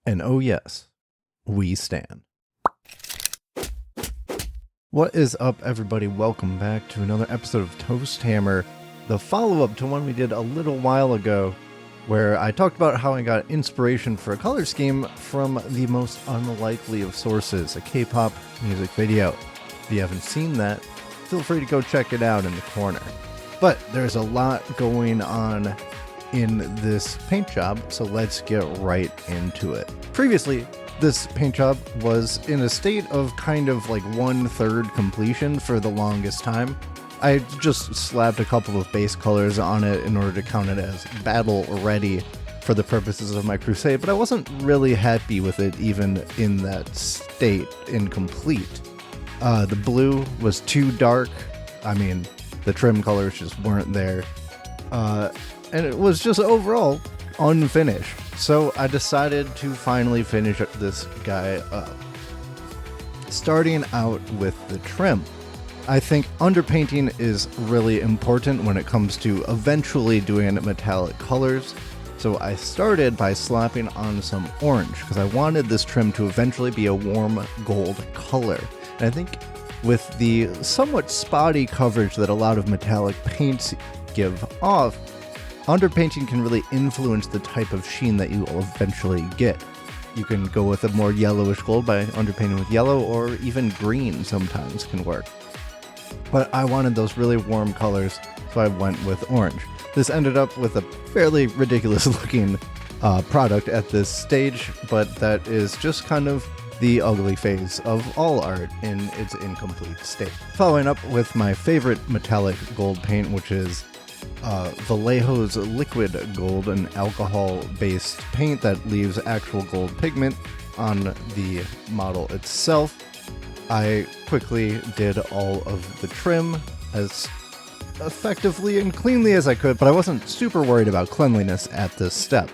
And oh yes, we stand. What is up, everybody? Welcome back to another episode of Toast Hammer, the follow-up to one we did a little while ago, where I talked about how I got inspiration for a color scheme from the most unlikely of sources, a K-pop music video. If you haven't seen that, feel free to go check it out in the corner. But there's a lot going on in this paint job, so let's get right into it. Previously, this paint job was in a state of kind of like 1/3 completion for the longest time. I just slapped a couple of base colors on it in order to count it as battle ready for the purposes of my crusade, but I wasn't really happy with it even in that state, incomplete. The blue was too dark. I mean, the trim colors just weren't there. And it was just overall unfinished. So I decided to finally finish this guy up. Starting out with the trim. I think underpainting is really important when it comes to eventually doing metallic colors. So I started by slapping on some orange because I wanted this trim to eventually be a warm gold color. And I think with the somewhat spotty coverage that a lot of metallic paints give off, underpainting can really influence the type of sheen that you will eventually get. You can go with a more yellowish gold by underpainting with yellow, or even green sometimes can work. But I wanted those really warm colors, so I went with orange. This ended up with a fairly ridiculous looking product at this stage, but that is just kind of the ugly phase of all art in its incomplete state. Following up with my favorite metallic gold paint, which is Vallejo's Liquid Gold, an alcohol-based paint that leaves actual gold pigment on the model itself. I quickly did all of the trim as effectively and cleanly as I could, but I wasn't super worried about cleanliness at this step.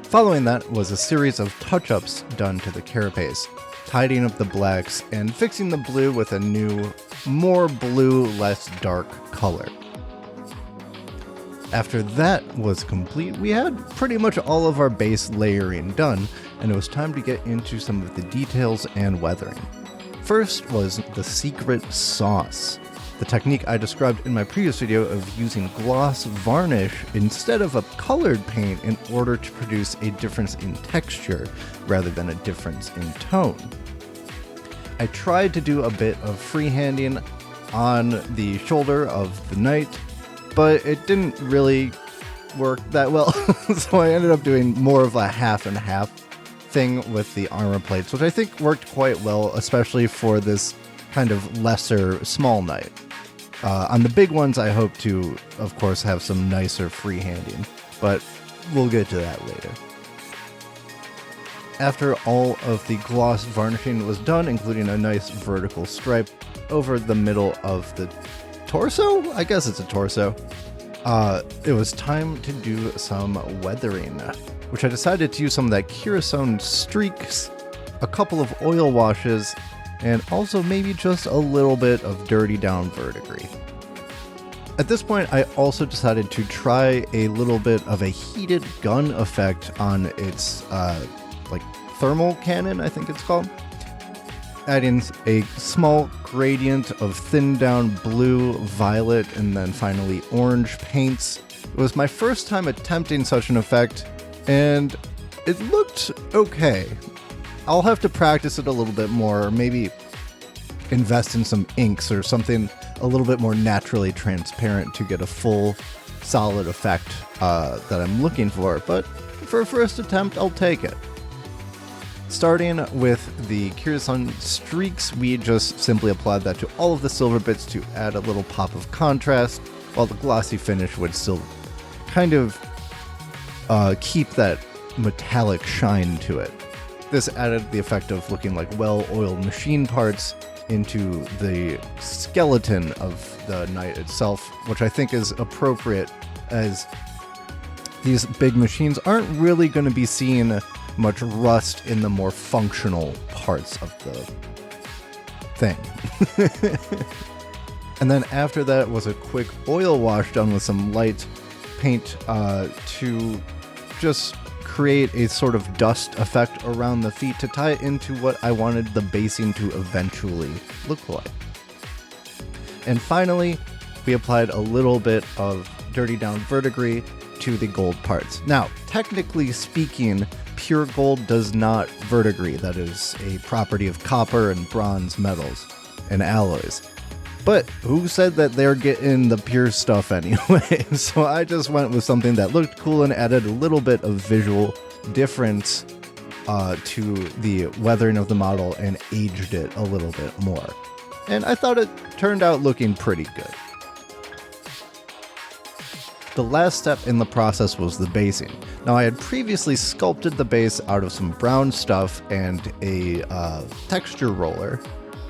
Following that was a series of touch-ups done to the carapace, tidying up the blacks and fixing the blue with a new, more blue, less dark color. After that was complete, we had pretty much all of our base layering done, and it was time to get into some of the details and weathering. First was the secret sauce, the technique I described in my previous video of using gloss varnish instead of a colored paint in order to produce a difference in texture rather than a difference in tone. I tried to do a bit of freehanding on the shoulder of the knight, but it didn't really work that well, so I ended up doing more of a half and half thing with the armor plates, which I think worked quite well, especially for this kind of lesser small knight. On the big ones, I hope to, of course, have some nicer freehanding, but we'll get to that later. After all of the gloss varnishing was done, including a nice vertical stripe over the middle of the torso? I guess it's a torso. It was time to do some weathering, which I decided to use some of that Curacao streaks, a couple of oil washes, and also maybe just a little bit of dirty down verdigris. At this point, I also decided to try a little bit of a heated gun effect on its thermal cannon, I think it's called. Adding a small gradient of thinned down blue, violet, and then finally orange paints. It was my first time attempting such an effect, and it looked okay. I'll have to practice it a little bit more, or maybe invest in some inks or something a little bit more naturally transparent to get a full, solid effect that I'm looking for, but for a first attempt, I'll take it. Starting with the Curacao streaks, we just simply applied that to all of the silver bits to add a little pop of contrast, while the glossy finish would still kind of keep that metallic shine to it. This added the effect of looking like well-oiled machine parts into the skeleton of the knight itself, which I think is appropriate, as these big machines aren't really going to be seeing much rust in the more functional parts of the thing. And then after that was a quick oil wash done with some light paint to just create a sort of dust effect around the feet to tie it into what I wanted the basing to eventually look like. And finally, we applied a little bit of dirty down verdigris to the gold parts. Now, technically speaking, pure gold does not verdigris. That is a property of copper and bronze metals and alloys. But who said that they're getting the pure stuff anyway? So I just went with something that looked cool and added a little bit of visual difference to the weathering of the model and aged it a little bit more. And I thought it turned out looking pretty good. The last step in the process was the basing. Now, I had previously sculpted the base out of some brown stuff and a texture roller,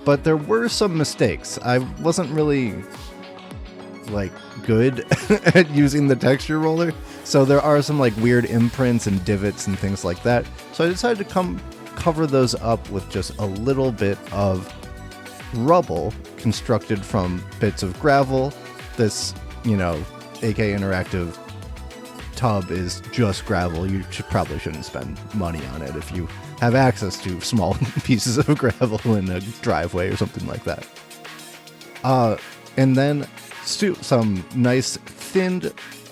but there were some mistakes. I wasn't really, good at using the texture roller, so there are some, weird imprints and divots and things like that. So I decided to cover those up with just a little bit of rubble constructed from bits of gravel. This, AK Interactive tub is just gravel. You probably shouldn't spend money on it if you have access to small pieces of gravel in a driveway or something like that. And then some nice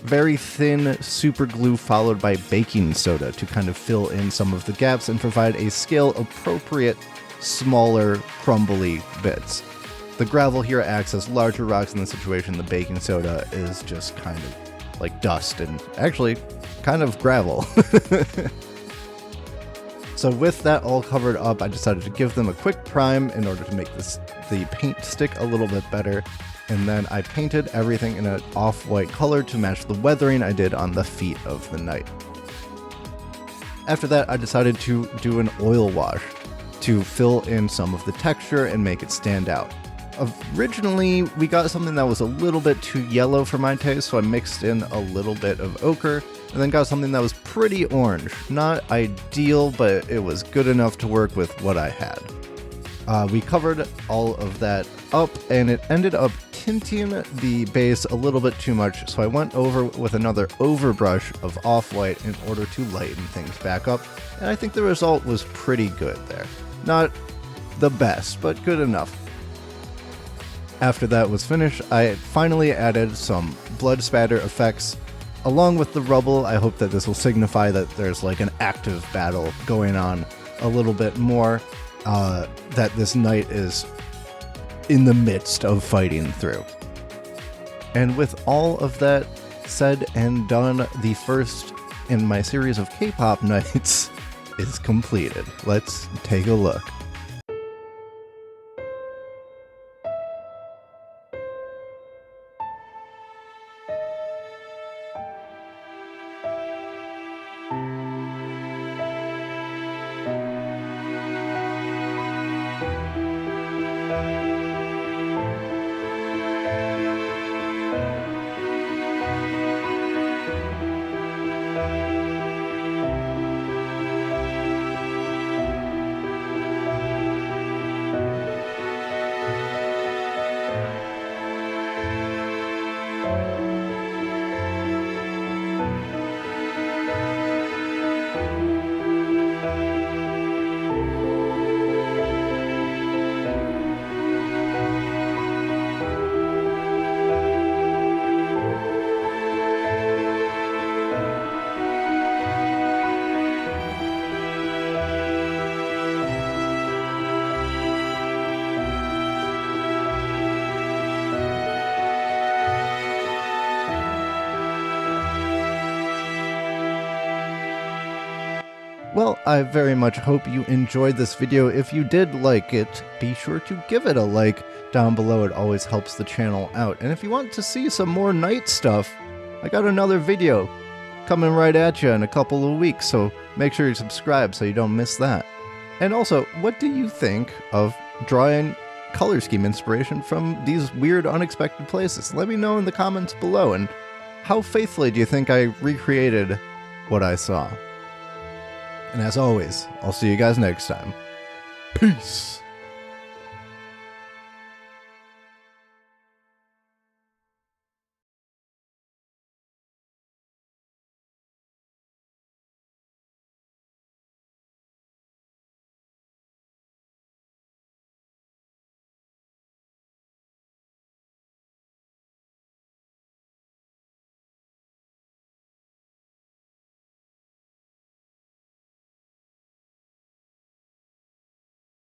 very thin super glue followed by baking soda to kind of fill in some of the gaps and provide a scale appropriate, smaller, crumbly bits. The gravel here acts as larger rocks in the situation. The baking soda is just kind of like dust and actually kind of gravel. So with that all covered up, I decided to give them a quick prime in order to make the paint stick a little bit better. And then I painted everything in an off-white color to match the weathering I did on the feet of the knight. After that, I decided to do an oil wash to fill in some of the texture and make it stand out. Originally, we got something that was a little bit too yellow for my taste, so I mixed in a little bit of ochre, and then got something that was pretty orange. Not ideal, but it was good enough to work with what I had. We covered all of that up, and it ended up tinting the base a little bit too much, so I went over with another overbrush of off-white in order to lighten things back up, and I think the result was pretty good there. Not the best, but good enough. After that was finished, I finally added some blood spatter effects. Along with the rubble, I hope that this will signify that there's an active battle going on a little bit more, that this knight is in the midst of fighting through. And with all of that said and done, the first in my series of K-pop knights is completed. Let's take a look. Well, I very much hope you enjoyed this video. If you did like it, be sure to give it a like down below. It always helps the channel out. And if you want to see some more knight stuff, I got another video coming right at you in a couple of weeks, so make sure you subscribe so you don't miss that. And also, what do you think of drawing color scheme inspiration from these weird, unexpected places? Let me know in the comments below. And how faithfully do you think I recreated what I saw? And as always, I'll see you guys next time. Peace!